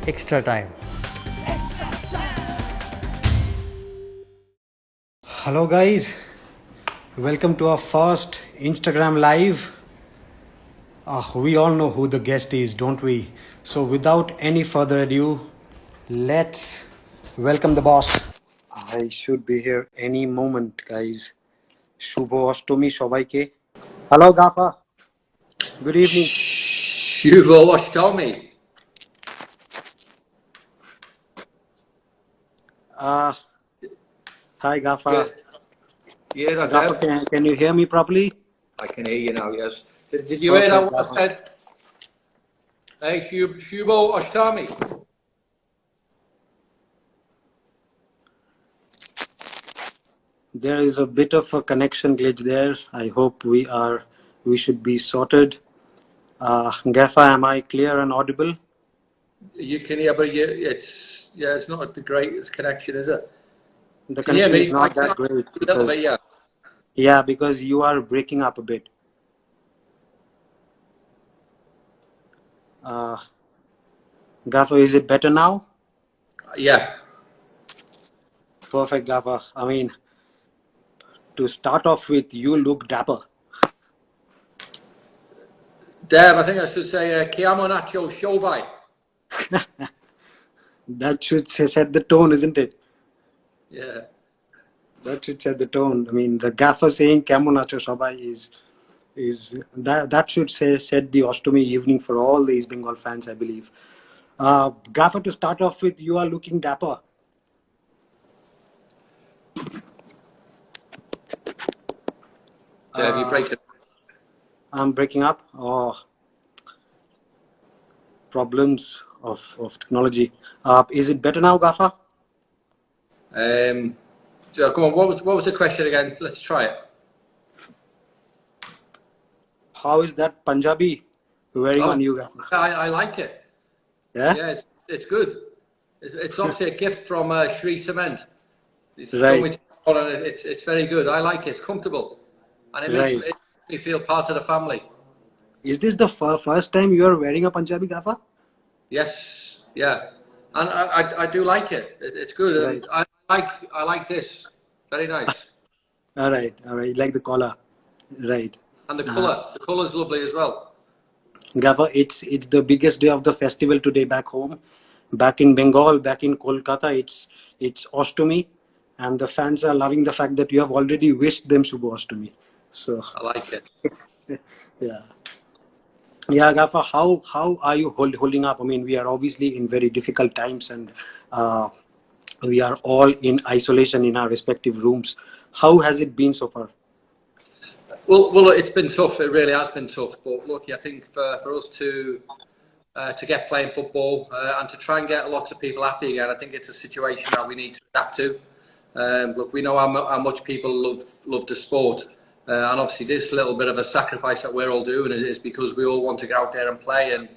extra time. Hello guys, welcome to our first Instagram live. We all know who the guest is, don't we? So without any further ado, let's welcome the boss. I should be here any moment, guys. Shubho Ashtomi Shobaike. Hello Gafa. Good evening. Shubho Ashtomi. Hi Gafa. Yeah, Gafa, can you hear me properly? I can hear you now, yes. Did you hear what I said? Hey, Shubho Ashtomi. There is a bit of a connection glitch there. I hope we should be sorted. Gafa, am I clear and audible? You can hear, but it's not the greatest connection, is it? The connection is not that great because because you are breaking up a bit. Gafa, is it better now? Yeah. Perfect, Gafa. I mean, to start off with, you look dapper. Deb, I think I should say Chiamo Nacho Shobai. That should set the tone, isn't it? Yeah. That should set the tone. I mean, the Gaffer saying Chiamo Nacho Shobai is that should set the Ostomy evening for all the East Bengal fans, I believe. Gaffer, to start off with, you are looking dapper. Deb, you break it. I'm breaking up. Problems of technology. Is it better now, Gaffer? So come on, what was the question again? Let's try it. How is that Punjabi wearing on you, Gaffer? I like it. Yeah? Yeah, it's good. It's obviously a gift from Sri Cement. It's right. It's very good. I like it. It's comfortable. And it makes me feel part of the family. Is this the first time you are wearing a Punjabi, Gaffer? Yes, yeah. And I do like it. It's good. Right. And I like this. Very nice. All right. Like the collar. Right. And the color's lovely as well. Gaffer, it's the biggest day of the festival today back home. Back in Bengal, back in Kolkata, it's Ostomy, and the fans are loving the fact that you have already wished them Shubho Ostomy. So I like it. Yeah, Gaffer, how are you holding up? I mean, we are obviously in very difficult times, and we are all in isolation in our respective rooms. How has it been so far? Well, it's been tough. It really has been tough. But look, I think for us to get playing football and to try and get lots of people happy again, I think it's a situation that we need to adapt to. Look, we know how much people love the sport, and obviously this little bit of a sacrifice that we're all doing is because we all want to get out there and play and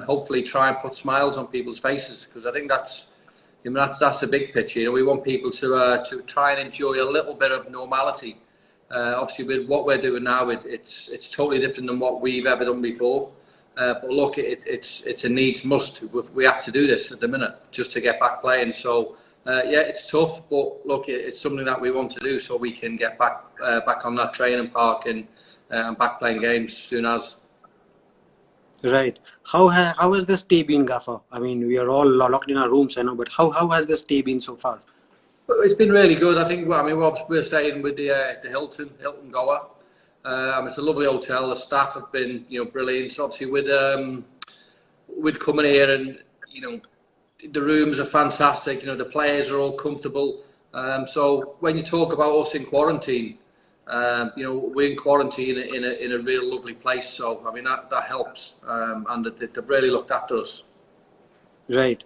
hopefully try and put smiles on people's faces, because I think that's the big picture. You know, we want people to try and enjoy a little bit of normality. Obviously, with what we're doing now, it's totally different than what we've ever done before. But look, it's a needs must. We have to do this at the minute just to get back playing. So it's tough, but look, it's something that we want to do so we can get back on that training park and back playing games soon as. Right. How has the stay been, Gaffer? I mean, we are all locked in our rooms, I know, but how has the stay been so far? It's been really good. I think. We're staying with the Hilton Goa. It's a lovely hotel. The staff have been, brilliant. Obviously, with coming here, and the rooms are fantastic. The players are all comfortable. So when you talk about us in quarantine, we're in quarantine in a real lovely place. So I mean that helps, and they've really looked after us. Right.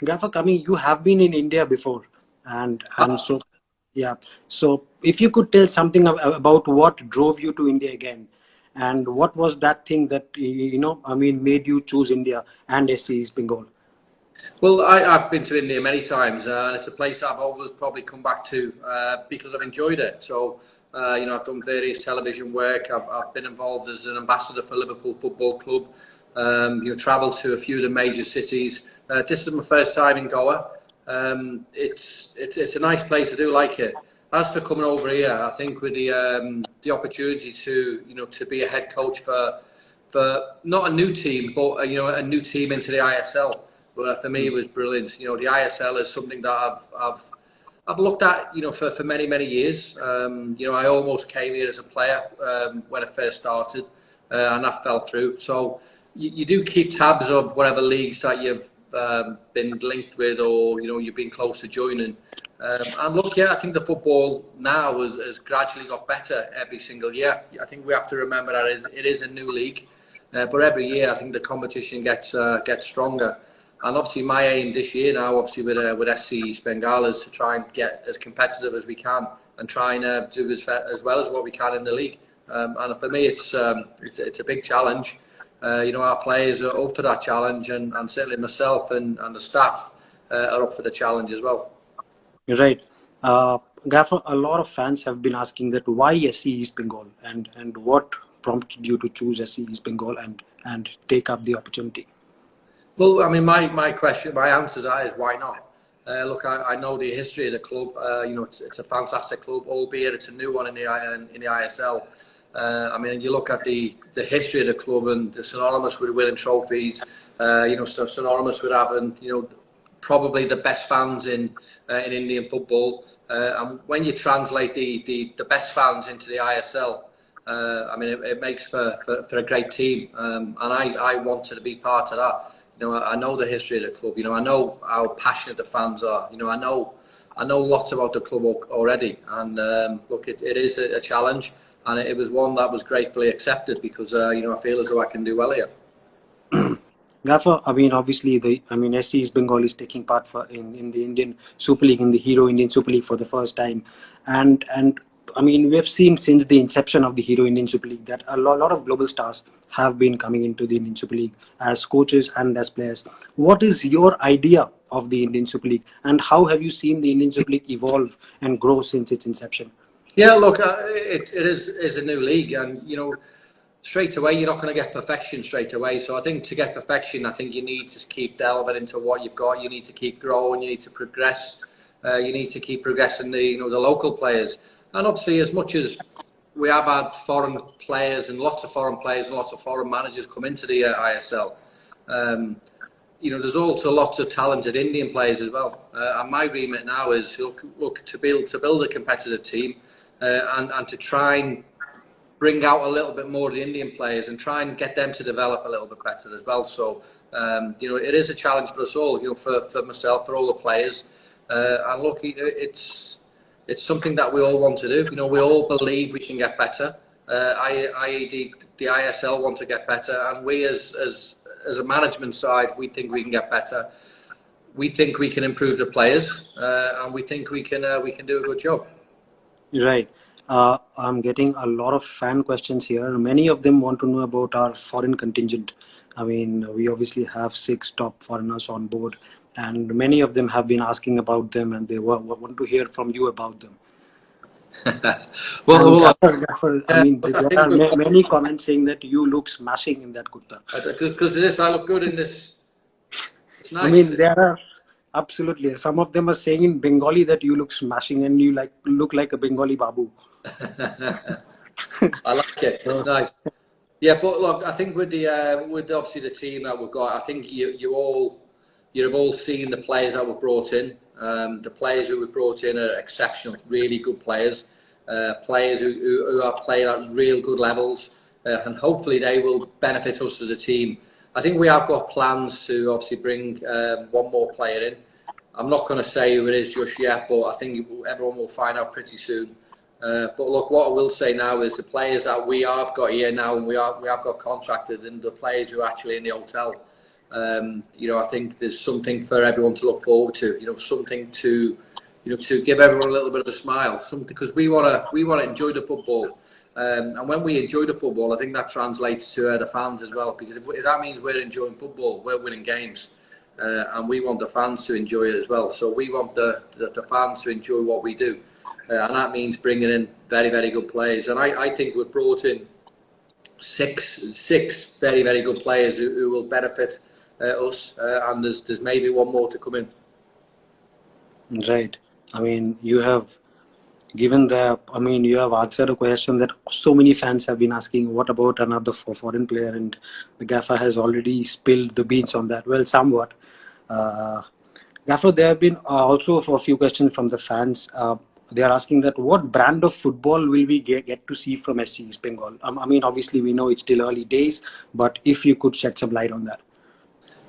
Gaffer, you have been in India before, and so yeah. So if you could tell something about what drove you to India again, and what was that thing that made you choose India and SC East Bengal? Well, I've been to India many times, and it's a place I've always probably come back to because I've enjoyed it. So, I've done various television work. I've been involved as an ambassador for Liverpool Football Club. Travel to a few of the major cities. This is my first time in Goa. It's a nice place. I do like it. As for coming over here, I think with the opportunity to be a head coach for not a new team, but a new team into the ISL. But for me, it was brilliant. The ISL is something that I've looked at, for many years. I almost came here as a player when I first started, and that fell through. So you do keep tabs of whatever leagues that you've been linked with, or you've been close to joining. And look, I think the football now has gradually got better every single year. I think we have to remember that it is a new league, but every year I think the competition gets stronger. And obviously my aim this year now, obviously with SC East Bengal, is to try and get as competitive as we can and try and do as well as what we can in the league. And for me, it's a big challenge. Our players are up for that challenge, and certainly myself and the staff are up for the challenge as well. Right. Gaffer, a lot of fans have been asking that why SC East Bengal, and what prompted you to choose SC East Bengal and take up the opportunity? Well, I mean, my answer to that is why not? Look, I know the history of the club. It's a fantastic club, albeit it's a new one in the ISL. I mean, you look at the history of the club, and it's synonymous with winning trophies. So synonymous with having probably the best fans in Indian football. And when you translate the best fans into the ISL, I mean, it makes for a great team. And I wanted to be part of that. I know the history of the club. I know how passionate the fans are. I know lots about the club already. And look, it is a challenge, and it was one that was gratefully accepted because I feel as though I can do well here. Gaffer, I mean, obviously, SC East Bengal is taking part in the Indian Super League, in the Hero Indian Super League for the first time, and I mean, we have seen since the inception of the Hero Indian Super League that a lot of global stars have been coming into the Indian Super League as coaches and as players. What is your idea of the Indian Super League, and how have you seen the Indian Super League evolve and grow since its inception? Yeah, look, it is a new league, and straight away you're not going to get perfection straight away. So I think to get perfection, I think you need to keep delving into what you've got. You need to keep growing. You need to progress. You need to keep progressing the local players. And obviously, as much as we have had foreign players and lots of foreign players and lots of foreign managers come into the ISL, there's also lots of talented Indian players as well. And my remit now is look to build a competitive team and to try and bring out a little bit more of the Indian players and try and get them to develop a little bit better as well. So it is a challenge for us all. For myself, for all the players, and look, it's something that we all want to do. We all believe we can get better. The ISL want to get better, and we as a management side, we think we can get better. We think we can improve the players, and we think we can do a good job. Right. I'm getting a lot of fan questions here. Many of them want to know about our foreign contingent. I mean, we obviously have 6 top foreigners on board, and many of them have been asking about them, and they want to hear from you about them. Gaffer, I mean, there are many comments saying that you look smashing in that kurta. Because of this, I look good in this. It's nice. I mean, there are absolutely some of them are saying in Bengali that you look smashing and you look like a Bengali babu. I like it. It's nice. Yeah, but look, I think with obviously the team that we've got, I think you've all seen the players that were brought in. The players who were brought in are exceptional, really good players. Players who are playing at real good levels, and hopefully they will benefit us as a team. I think we have got plans to obviously bring one more player in. I'm not going to say who it is just yet, but I think everyone will find out pretty soon. But look, what I will say now is the players that we have got here now, and we have got contracted, and the players who are actually in the hotel. I think there's something for everyone to look forward to. Something to give everyone a little bit of a smile. Something because we want to enjoy the football, and when we enjoy the football, I think that translates to the fans as well. Because if that means we're enjoying football, we're winning games, and we want the fans to enjoy it as well. So we want the fans to enjoy what we do, and that means bringing in very, very good players. And I think we've brought in six very, very good players who will benefit us, and there's maybe one more to come in. Right. I mean, you have you have answered a question that so many fans have been asking, what about another foreign player? And the Gaffer has already spilled the beans on that. Well, somewhat. Gaffer, there have been also a few questions from the fans. They are asking that what brand of football will we get to see from SC East Bengal? I mean, obviously we know it's still early days, but if you could shed some light on that.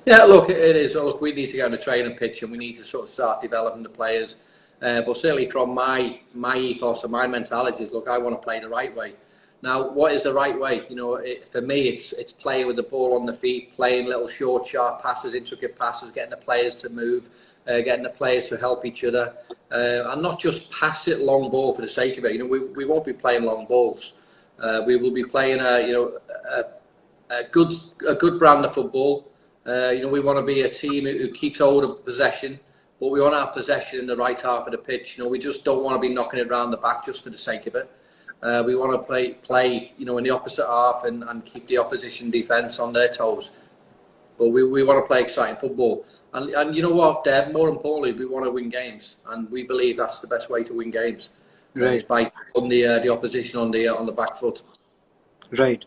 Yeah, look, it is. Look, we need to go on a training pitch and we need to sort of start developing the players. But certainly from my ethos and my mentality, look, I want to play the right way. Now, what is the right way? You know, for me, it's playing with the ball on the feet, playing little short, sharp passes, intricate passes, getting the players to move, getting the players to help each other, and not just pass it long ball for the sake of it. You know, we won't be playing long balls. We will be playing a good brand of football. You know, we want to be a team who keeps hold of possession, but we want to have possession in the right half of the pitch. You know, we just don't want to be knocking it around the back just for the sake of it. We want to play, you know, in the opposite half and keep the opposition defence on their toes. But we want to play exciting football. And you know what, Deb, more importantly, we want to win games. And we believe that's the best way to win games. Right. Is by putting the opposition on the back foot. Right.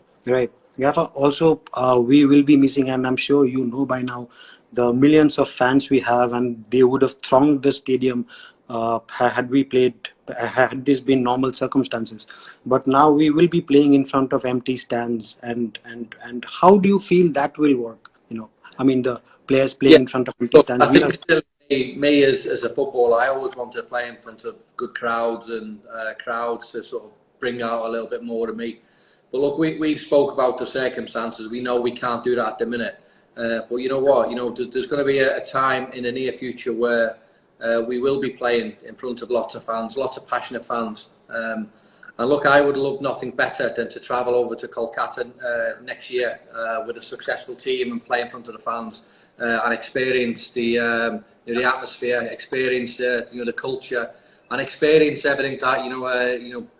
Gaffer, also we will be missing, and I'm sure you know by now, the millions of fans we have, and they would have thronged the stadium had this been normal circumstances. But now we will be playing in front of empty stands, and how do you feel that will work? You know, I mean, the players playing in front of empty stands. I think still me as a footballer, I always want to play in front of good crowds and crowds to sort of bring out a little bit more of me. But look, we've spoke about the circumstances. We know we can't do that at the minute. But you know what? You know, there's going to be a time in the near future where we will be playing in front of lots of fans, lots of passionate fans. And look, I would love nothing better than to travel over to Kolkata next year with a successful team and play in front of the fans and experience the atmosphere, experience the culture, and experience everything that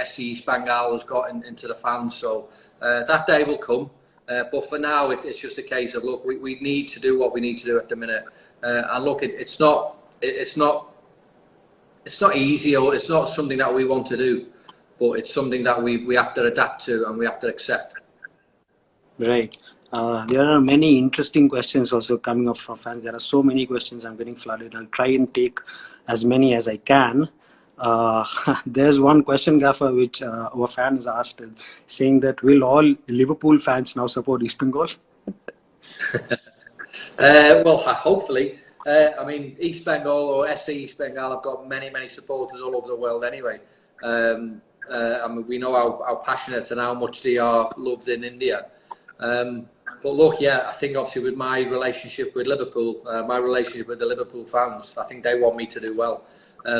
SC East Bengal has got into the fans. So that day will come. But for now, it's just a case of, look, we need to do what we need to do at the minute. And look, it's not easy, or it's not something that we want to do, but it's something that we have to adapt to and we have to accept. Right. There are many interesting questions also coming up from fans. There are so many questions. I'm getting flooded. I'll try and take as many as I can. There's one question, Gaffer, which our fans asked, saying that will all Liverpool fans now support East Bengal? Well, hopefully. I mean, East Bengal or SC East Bengal have got many supporters all over the world anyway. I mean, we know how passionate and how much they are loved in India. But look, yeah, I think obviously with my relationship with Liverpool, my relationship with the Liverpool fans, I think they want me to do well.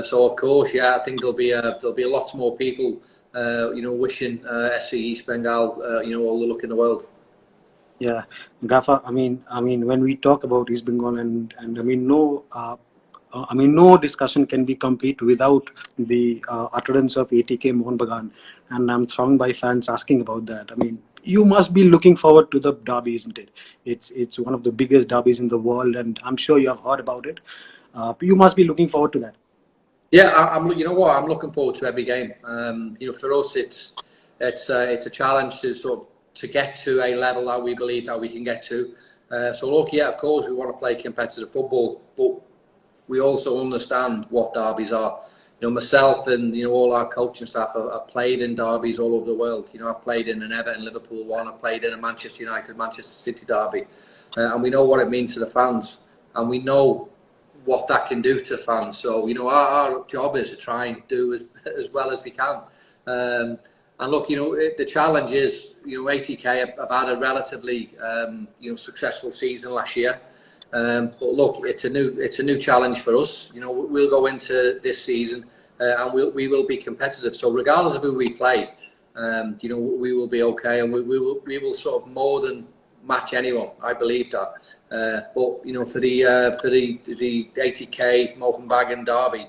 So of course, yeah, I think there'll be lots more people, wishing SC East Bengal, all the luck in the world. Yeah, Gaffer. I mean, when we talk about East Bengal, and I mean, no discussion can be complete without the utterance of ATK Mohan Bagan, and I'm thronged by fans asking about that. I mean, you must be looking forward to the derby, isn't it? It's one of the biggest derbies in the world, and I'm sure you have heard about it. You must be looking forward to that. Yeah, I'm looking forward to every game. For us, it's a challenge to get to a level that we believe that we can get to. So look, yeah, of course we want to play competitive football, but we also understand what derbies are. You know, myself and all our coaching staff have played in derbies all over the world. You know, I've played in an Everton Liverpool one. I've played in a Manchester United Manchester City derby, and we know what it means to the fans, and we know what that can do to fans. So our job is to try and do as well as we can. And look, the challenge is, ATK have had a relatively successful season last year. But look, it's a new challenge for us. We'll go into this season and we will be competitive. So regardless of who we play, we will be okay, and we will sort of more than match anyone. I believe that. But for the ATK Mohan Bagan derby,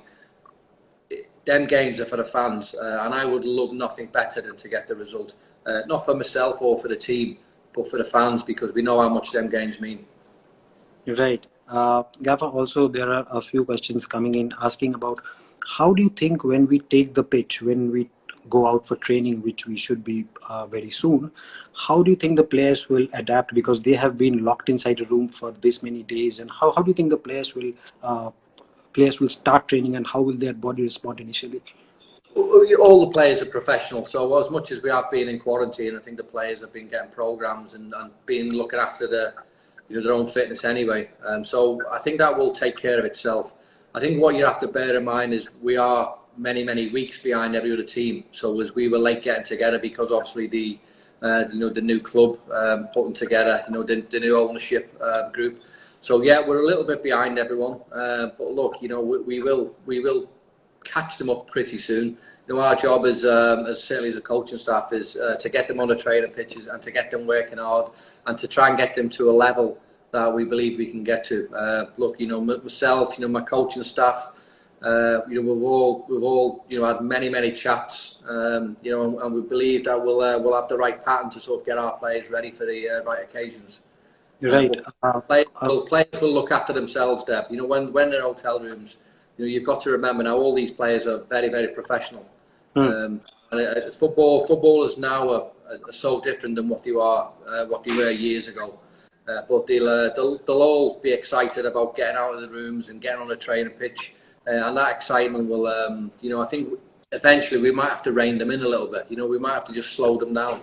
them games are for the fans, and I would love nothing better than to get the result, not for myself or for the team, but for the fans, because we know how much them games mean. Right. Gaffer, also there are a few questions coming in asking about how do you think when we take the pitch, when we go out for training, which we should be very soon, how do you think the players will adapt, because they have been locked inside a room for this many days, and how do you think the players will start training, and how will their body respond initially? All the players are professional, so as much as we have been in quarantine, I think the players have been getting programs and been looking after their own fitness anyway. So I think that will take care of itself. I think what you have to bear in mind is we are many weeks behind every other team. So as we were late getting together, because obviously the new club putting together, the new ownership group. So yeah, we're a little bit behind everyone. But look, we will catch them up pretty soon. Our job as certainly as a coaching staff is to get them on the training pitches and to get them working hard and to try and get them to a level that we believe we can get to. Look, myself, my coaching staff, we've all had many chats, and we believe that we'll have the right pattern to sort of get our players ready for the right occasions. Right. Players will look after themselves, Deb. When they're in hotel rooms, you've got to remember now all these players are very professional. And footballers now are so different than what they were years ago. But they'll all be excited about getting out of the rooms and getting on the training pitch, and that excitement will, I think eventually we might have to rein them in a little bit. We might have to just slow them down.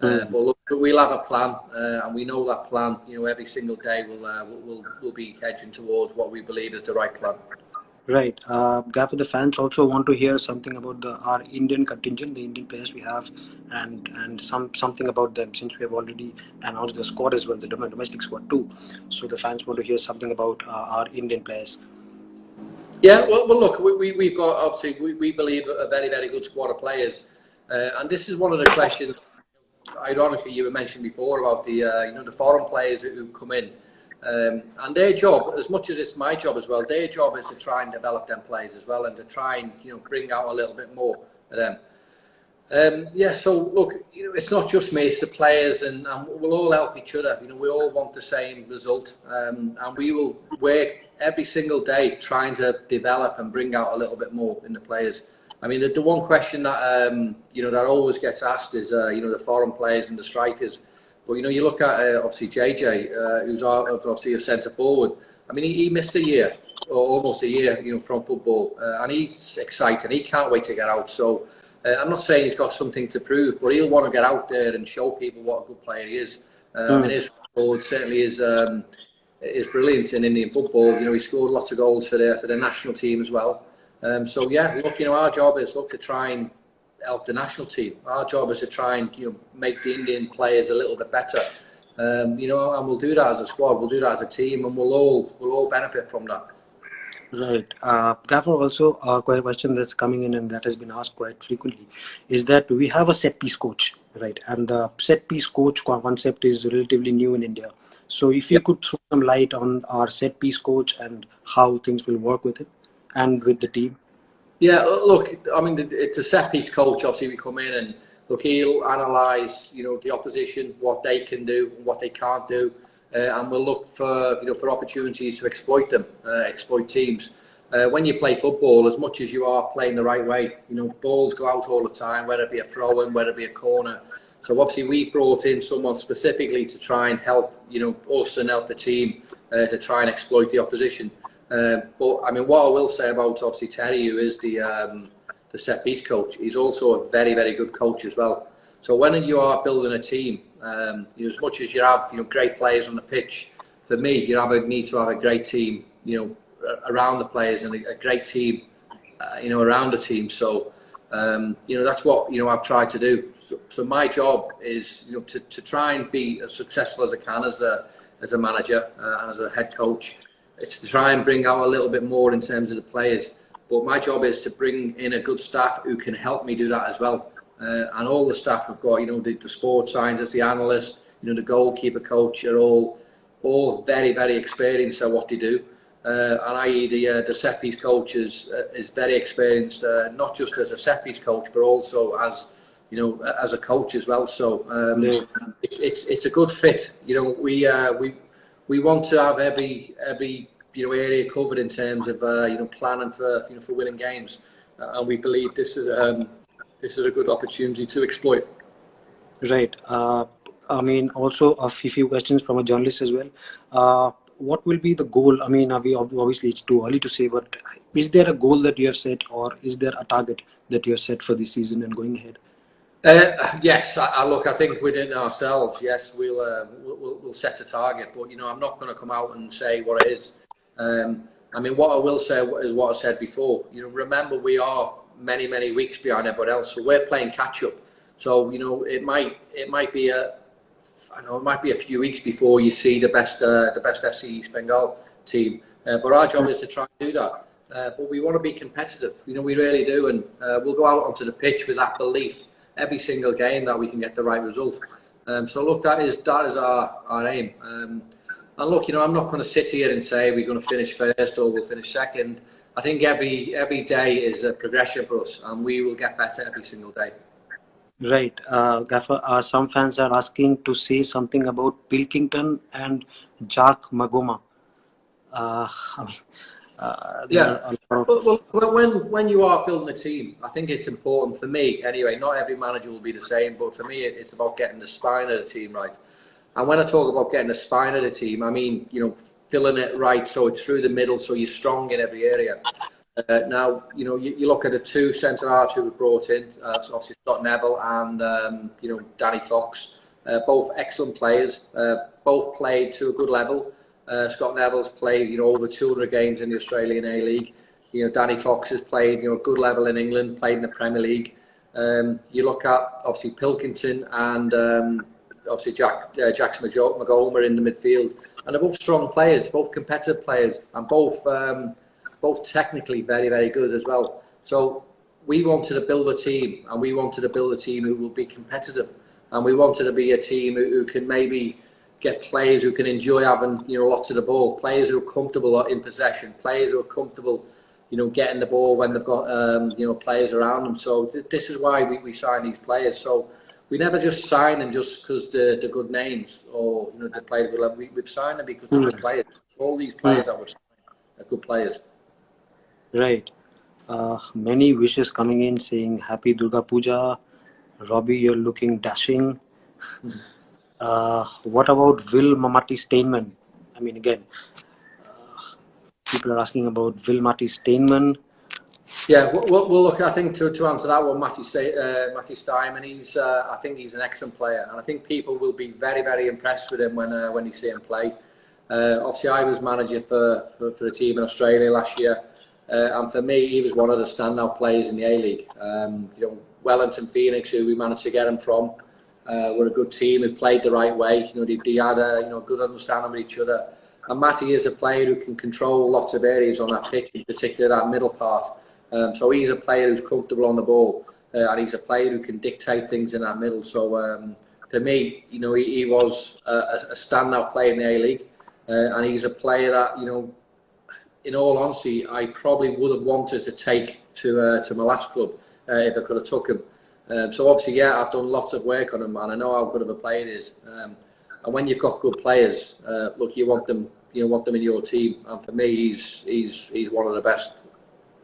But look, we'll have a plan, and we know that plan. Every single day we'll be hedging towards what we believe is the right plan. Right. Gaffer, the fans also want to hear something about our Indian contingent, the Indian players we have, and something about them, since we have already announced the squad as well, the domestic squad too. So the fans want to hear something about our Indian players. Yeah, well look, we've got, obviously, we believe a very good squad of players. And this is one of the questions, ironically, you were mentioned before about the foreign players who come in. And their job, as much as it's my job as well, their job is to try and develop them players as well, and to try and bring out a little bit more of them. So look, it's not just me, it's the players, and we'll all help each other. We all want the same result, and we will work every single day trying to develop and bring out a little bit more in the players. I mean, the one question that that always gets asked is the foreign players and the strikers. But you look at obviously JJ, who's obviously a centre forward. I mean, he missed a year, or almost a year, from football, and he's excited. He can't wait to get out. So I'm not saying he's got something to prove, but he'll want to get out there and show people what a good player he is. I mean, his forward certainly is brilliant in Indian football. He scored lots of goals for the national team as well. So yeah, look, our job is to try and help the national team. Our job is to try and make the Indian players a little bit better, and we'll do that as a squad, we'll do that as a team, and we'll all benefit from that. Right. Gaffer, also a question that's coming in and that has been asked quite frequently is that we have a set piece coach, right? And the set piece coach concept is relatively new in India. So if you could throw some light on our set piece coach and how things will work with it and with the team. Yeah, look, I mean, it's a set-piece coach. Obviously, we come in and look, he'll analyse, the opposition, what they can do, what they can't do, and we'll look for, for opportunities to exploit them, exploit teams. When you play football, as much as you are playing the right way, balls go out all the time, whether it be a throw-in, whether it be a corner. So obviously, we brought in someone specifically to try and help, us and help the team to try and exploit the opposition. But I mean, what I will say about obviously Terry, who is the set piece coach, he's also a very good coach as well. So when you are building a team, as much as you have great players on the pitch, for me you need to have a great team around the players and a great team around the team. So that's what I've tried to do. So my job is to try and be as successful as I can as a manager and as a head coach. It's to try and bring out a little bit more in terms of the players. But my job is to bring in a good staff who can help me do that as well. And all the staff we've got, the sports scientists, the analysts, the goalkeeper coach are all very experienced at what they do. and i.e. the set piece coach is very experienced, not just as a set piece coach, but also as as a coach as well. So it's a good fit. We want to have every area covered in terms of planning for winning games, and we believe this is a good opportunity to exploit. Right. I mean, also a few questions from a journalist as well. What will be the goal? I mean, obviously it's too early to say, but is there a goal that you have set, or is there a target that you have set for this season and going ahead? Yes, I think within ourselves, yes, we'll set a target, but I'm not going to come out and say what it is. I mean, what I will say is what I said before. Remember, we are many weeks behind everyone else, so we're playing catch up. So it might be a few weeks before you see the best FC East Bengal team, but our job is to try and do that. But we want to be competitive. We really do, and we'll go out onto the pitch with that belief every single game that we can get the right result. So look, that is our aim. And look, I'm not going to sit here and say we're going to finish first or we'll finish second. I think every day is a progression for us, and we will get better every single day. Right. Gaffer, some fans are asking to say something about Pilkington and Jack Magoma. When you are building a team, I think it's important for me anyway. Not every manager will be the same, but for me, it's about getting the spine of the team right. And when I talk about getting the spine of the team, I mean filling it right so it's through the middle, so you're strong in every area. Now you look at the two centre halves who were brought in. So obviously Scott Neville and Danny Fox, both excellent players. Both played to a good level. Scott Neville's played over 200 games in the Australian A-League. Danny Fox has played a good level in England, played in the Premier League. You look at obviously Pilkington and obviously Jackson Magoma in the midfield, and they're both strong players, both competitive players, and both technically very good as well. So we wanted to build a team, and we wanted to build a team who will be competitive, and we wanted to be a team who can maybe get players who can enjoy having lots of the ball, players who are comfortable in possession, players who are comfortable getting the ball when they've got players around them. So this is why we sign these players. So we never just sign them just because they're good names or they play good level. We've signed them because they're good players. All these players that we've signed are good players. Right. Many wishes coming in saying Happy Durga Puja. Robbie, you're looking dashing. What about Will Mamati Steinman? I mean, again, people are asking about Will Mati Steinman. Yeah, well, look, I think to answer that one, Matty Steinman, I think he's an excellent player, and I think people will be very impressed with him when they see him play. Obviously, I was manager for a team in Australia last year, and for me, he was one of the standout players in the A-League. Wellington Phoenix, who we managed to get him from, were a good team who played the right way. They had a good understanding with each other. And Matty is a player who can control lots of areas on that pitch, in particular that middle part. So he's a player who's comfortable on the ball, and he's a player who can dictate things in that middle. So for me, he was a standout player in the A-League, and he's a player that in all honesty, I probably would have wanted to take to my last club if I could have took him. So obviously, yeah, I've done lots of work on him, and I know how good of a player he is. And when you've got good players, look, you want them in your team. And for me, he's one of the best.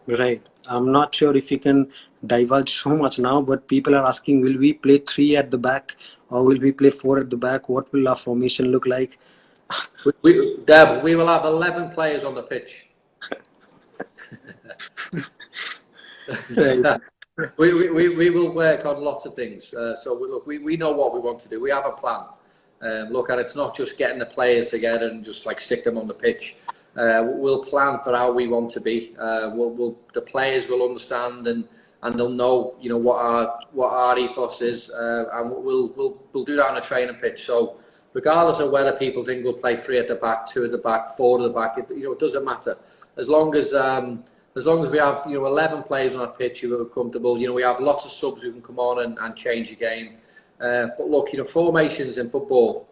Right. I'm not sure if you can divulge so much now, but people are asking, will we play 3 at the back or will we play 4 at the back? What will our formation look like? Deb, we will have 11 players on the pitch. Right. We will work on lots of things. So we know what we want to do. We have a plan. Look, and it's not just getting the players together and just stick them on the pitch. We'll plan for how we want to be. The players will understand and they'll know what our ethos is, and we'll do that on a training pitch. So regardless of whether people think we'll play 3 at the back, 2 at the back, 4 at the back, it doesn't matter. As long as we have 11 players on our pitch who are comfortable, we have lots of subs who can come on and change the game. But look, if formations in football,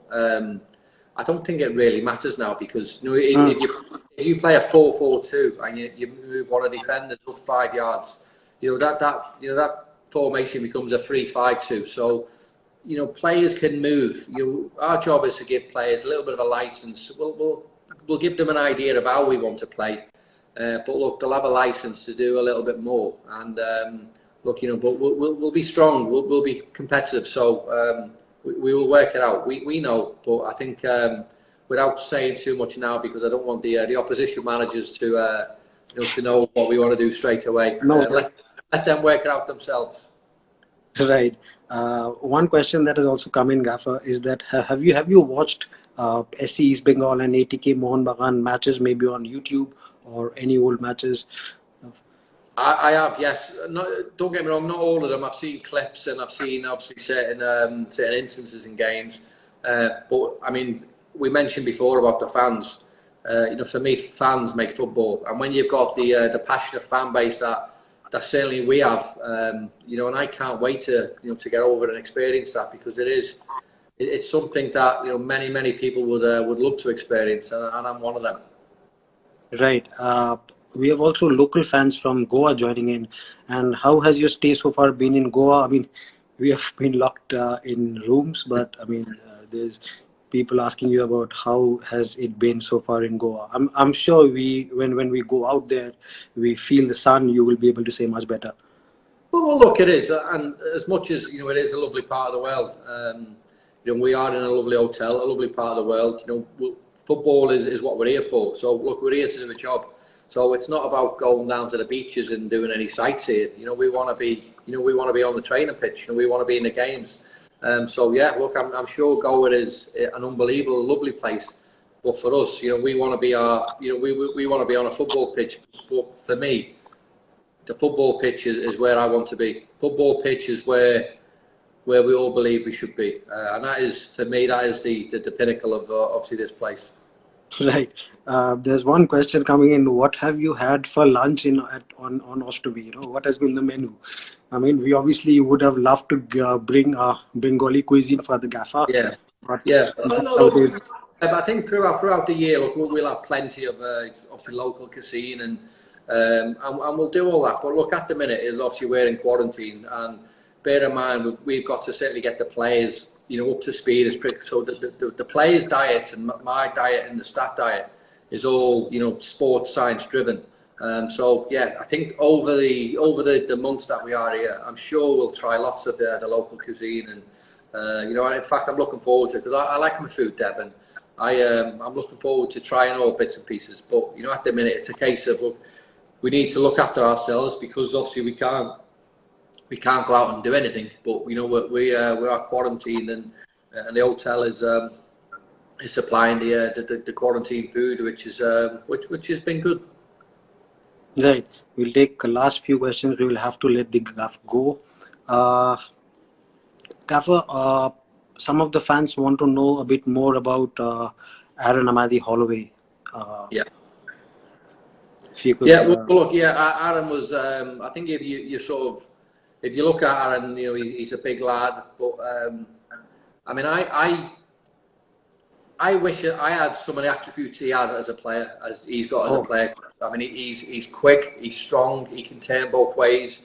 I don't think it really matters now because if if you play a 4-4-2 and you move one of the defenders up 5 yards, that formation becomes a 3-5-2. So, players can move. Our job is to give players a little bit of a license. We'll give them an idea of how we want to play. But look, they'll have a license to do a little bit more. And look, but we'll be strong. We'll be competitive. So we will work it out. We know. But I think without saying too much now, because I don't want the opposition managers to know what we want to do straight away. No, let them work it out themselves. Right. One question that has also come in, Gaffer, is that have you watched SC East Bengal and ATK Mohun Bagan matches, maybe on YouTube or any old matches? I have, yes. Don't get me wrong, not all of them. I've seen clips and I've seen obviously certain instances in games. But I mean, we mentioned before about the fans. For me, fans make football, and when you've got the passionate fan base that certainly we have, and I can't wait to get over and experience that, because it's something that many people would love to experience, and I'm one of them. Right. We have also local fans from Goa joining in. And how has your stay so far been in Goa? I mean, we have been locked in rooms, but I mean, there's people asking you about how has it been so far in Goa. I'm sure when we go out there, we feel the sun. You will be able to say much better. Well, look, it is, and as much as it is a lovely part of the world. We are in a lovely hotel, a lovely part of the world. Football is what we're here for. So look, we're here to do a job. So it's not about going down to the beaches and doing any sightseeing. We want to be, on the training pitch. We want to be in the games. So yeah, look, I'm sure Goa is an unbelievable, lovely place. But for us, we want to be we want to be on a football pitch. But for me, the football pitch is where I want to be. Football pitch is where we all believe we should be, and that is, for me, that is the pinnacle of obviously this place. Right. There's one question coming in. What have you had for lunch on Ostoby? What has been the menu? I mean, we obviously would have loved to bring Bengali cuisine for the Gaffa. Yeah. But yeah. I think throughout the year, look, we'll have plenty of obviously local cuisine, and we'll do all that. But look, at the minute, obviously we're in quarantine, and bear in mind we've got to certainly get the players up to speed as quick. So the players' diets and my diet and the staff diet is all sports science driven. So yeah, I think over the months that we are here, I'm sure we'll try lots of the local cuisine, and in fact I'm looking forward to it, because I like my food, Deb, and I'm looking forward to trying all bits and pieces. But at the minute it's a case of, look, we need to look after ourselves, because obviously we can't go out and do anything. But we are quarantined, and the hotel is supplying the quarantine food, which has been good. Right. We'll take the last few questions. We will have to let the Gaff go. Gaffer, some of the fans want to know a bit more about Aaron Amadi Holloway. Yeah. If you could, well, look, Aaron was. I think if you look at Aaron, he's a big lad. But I mean, I wish I had some of the attributes he had as a player, as he's got as a player. I mean, he's quick, he's strong, he can turn both ways.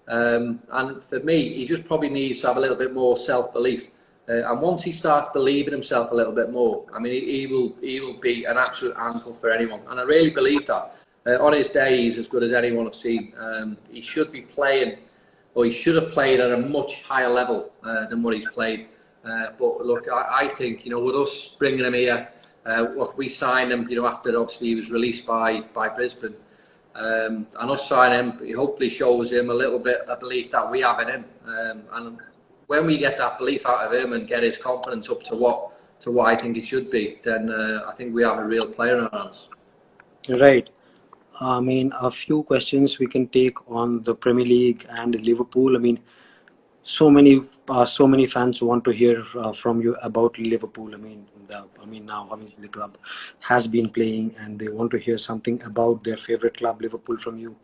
And for me, he just probably needs to have a little bit more self-belief. And once he starts believing himself a little bit more, I mean, he will be an absolute handful for anyone. And I really believe that. On his day, he's as good as anyone I've seen. He should be playing, or he should have played at a much higher level than what he's played. But look, I think, with us bringing him here, look, we signed him, after obviously he was released by Brisbane. And us signing him, it hopefully shows him a little bit of belief that we have in him. And when we get that belief out of him and get his confidence up to what I think it should be, then I think we have a real player in our hands. Right. I mean, a few questions we can take on the Premier League and Liverpool. I mean, so many fans want to hear from you about Liverpool. I mean, now the club has been playing, and they want to hear something about their favorite club, Liverpool, from you.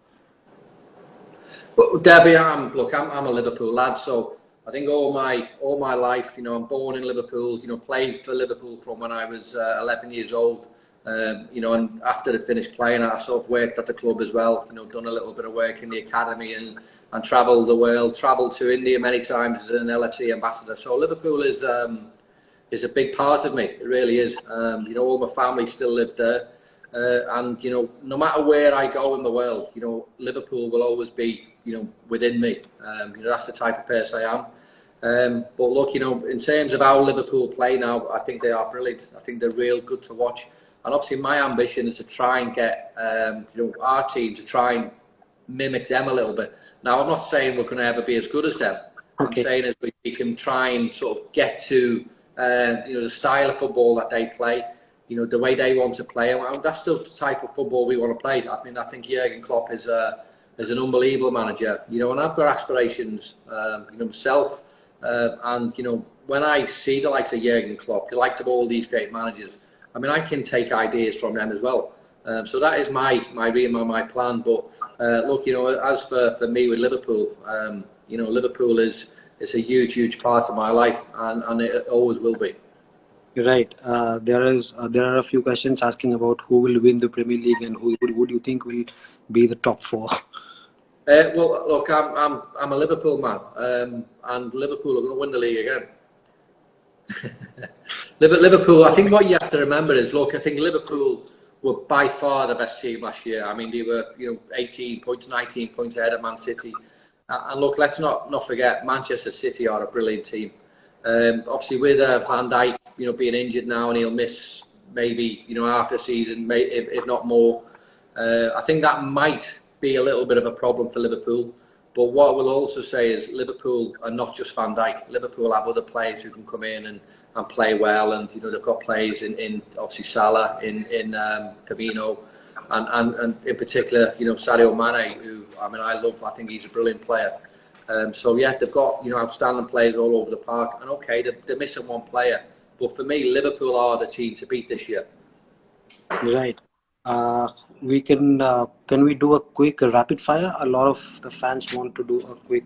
Well, Debbie, I'm a Liverpool lad, so I think all my life, I'm born in Liverpool. Played for Liverpool from when I was 11 years old. And after I finished playing, I sort of worked at the club as well. Done a little bit of work in the academy and travelled the world. Travelled to India many times as an LFC ambassador. So Liverpool is a big part of me. It really is. All my family still live there, and no matter where I go in the world, Liverpool will always be within me. That's the type of person I am. But look, in terms of how Liverpool play now, I think they are brilliant. I think they're real good to watch. And obviously my ambition is to try and get our team to try and mimic them a little bit. Now, I'm not saying we're going to ever be as good as them. Okay. I'm saying is we can try and sort of get to the style of football that they play, the way they want to play. And that's still the type of football we want to play. I mean, I think Jurgen Klopp is an unbelievable manager, and I've got aspirations, myself. And when I see the likes of Jurgen Klopp, the likes of all these great managers, I mean, I can take ideas from them as well. So that is my plan. But look, as for me with Liverpool, Liverpool is a huge part of my life, and it always will be. Right. There are a few questions asking about who will win the Premier League and who would you think will be the top four. Well, look, I'm a Liverpool man, and Liverpool are going to win the league again. Liverpool, I think what you have to remember is, look, I think Liverpool were by far the best team last year. I mean, they were 18 points, 19 points ahead of Man City. And look, let's not forget, Manchester City are a brilliant team. Obviously, with Van Dijk, being injured now, and he'll miss maybe half the season, if not more. I think that might be a little bit of a problem for Liverpool. But what I will also say is Liverpool are not just Van Dijk. Liverpool have other players who can come in and play well, and they've got players in obviously Salah, in Firmino, and in particular Sadio Mane, who I think he's a brilliant player. So yeah, they've got outstanding players all over the park, and okay, they're missing one player, but for me, Liverpool are the team to beat this year. Right. We can we do a quick rapid fire? A lot of the fans want to do a quick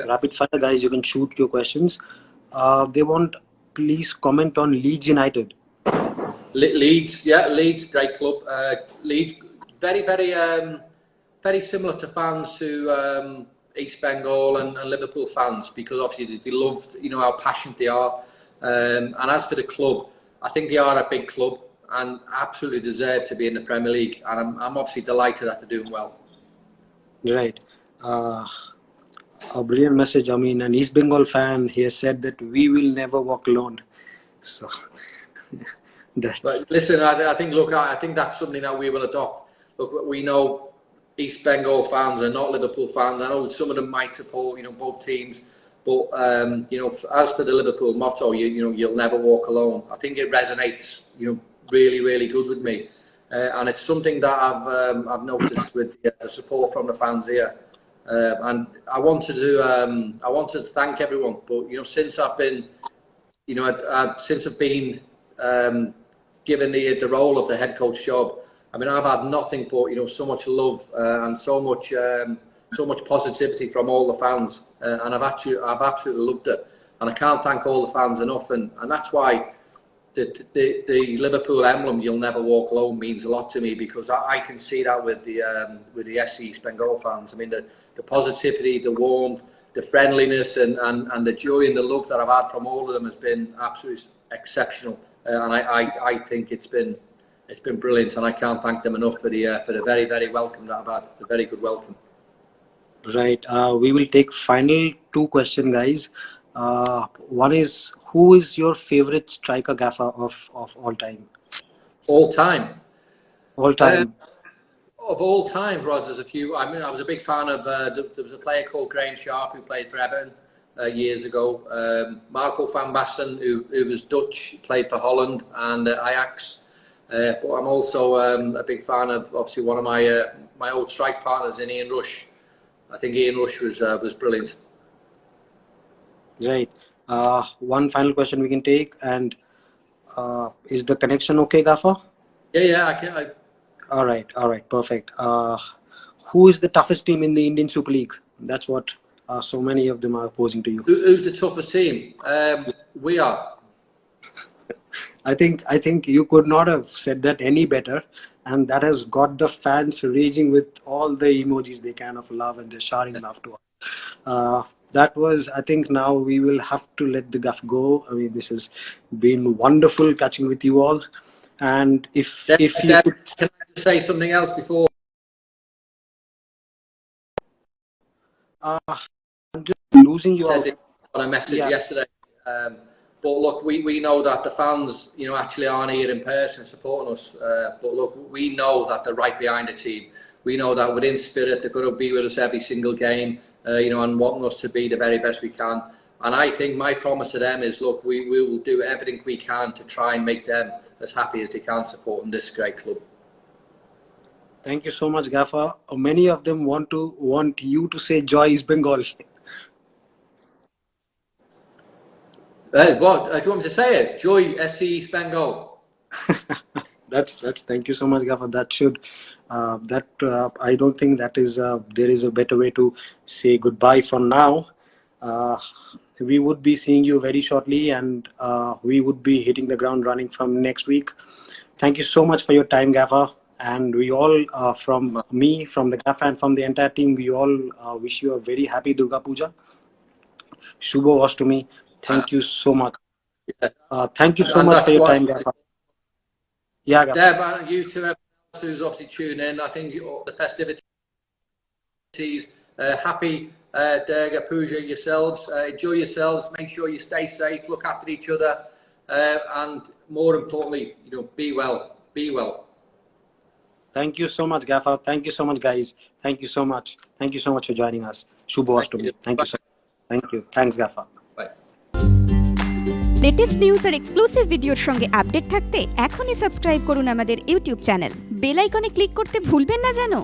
rapid fire. Guys, you can shoot your questions. They want, please comment on Leeds United. Leeds, great club. Leeds, very similar to fans to East Bengal and Liverpool fans, because obviously they loved how passionate they are. And as for the club, I think they are a big club and absolutely deserve to be in the Premier League. And I'm obviously delighted that they're doing well. Right. A brilliant message. I mean, an East Bengal fan, he has said that we will never walk alone. So that's... But listen, I think that's something that we will adopt. Look, we know East Bengal fans are not Liverpool fans. I know some of them might support, both teams. But, as for the Liverpool motto, you'll never walk alone. I think it resonates, really, really good with me. And it's something that I've noticed with the support from the fans here. And I wanted to thank everyone. But, since I've been, since I've been given the role of the head coach job, I mean, I've had nothing but, so much love and so much positivity from all the fans. And I've absolutely loved it. And I can't thank all the fans enough. And that's why the Liverpool emblem, "You'll never walk alone," means a lot to me, because I can see that with the SC East Bengal fans. I mean, the positivity, the warmth, the friendliness, and the joy and the love that I've had from all of them has been absolutely exceptional. And I think it's been brilliant, and I can't thank them enough for the very, very welcome that I've had, the very good welcome. Right. We will take final two questions, guys. One is, who is your favorite striker gaffer of all time? All time? All time. Of all time, Rod, there's a few. I mean, I was a big fan of, there was a player called Graham Sharp who played for Everton years ago. Marco van Basten, who was Dutch, played for Holland and Ajax. But I'm also a big fan of, obviously, one of my old strike partners in Ian Rush. I think Ian Rush was brilliant. Right. One final question we can take, and is the connection okay, Gaffer? Yeah, I can. All right, perfect. Who is the toughest team in the Indian Super League? That's what so many of them are posing to you. Who's the toughest team? We are. I think you could not have said that any better, and that has got the fans raging with all the emojis they kind of love, and they're shouting love to us. That was, I think, now we will have to let the guff go. I mean, this has been wonderful catching with you all, and if you could... Can I just say something else before? I'm just losing you all. On a message yesterday. But look, we know that the fans, actually aren't here in person supporting us. But look, we know that they're right behind the team. We know that within spirit, they're going to be with us every single game, and wanting us to be the very best we can. And I think my promise to them is, look, we will do everything we can to try and make them as happy as they can supporting this great club. Thank you so much, Gaffer. Many of them want you to say Joy is Bengal. What do you want me to say it? Joy SC East Bengal. That's thank you so much, Gaffer. That should I don't think that is there is a better way to say goodbye for now. We would be seeing you very shortly, and we would be hitting the ground running from next week. Thank you so much for your time, Gaffer. And we all, from me, from the Gaffer, and from the entire team, we all wish you a very happy Durga Puja. Shubho Ashtami. Thank you so much. Thank you so much for your time, Gaffer. Yeah, Gaffer. Deb, and you to everyone else who's obviously tuned in. I think the festivities, happy Durga Puja yourselves. Enjoy yourselves. Make sure you stay safe. Look after each other, and more importantly, be well. Be well. Thank you so much, Gaffer. Thank you so much, guys. Thank you so much. Thank you so much for joining us. Shubho Ashtami. Thank you so much. Thank you. Thanks, Gaffer. Bye. Latest news আর exclusive ভিডিওর সঙ্গে update থাকতে এখনই subscribe করুন আমাদের YouTube channel. Bell আইকনে click করতে ভুলবেন না যেন।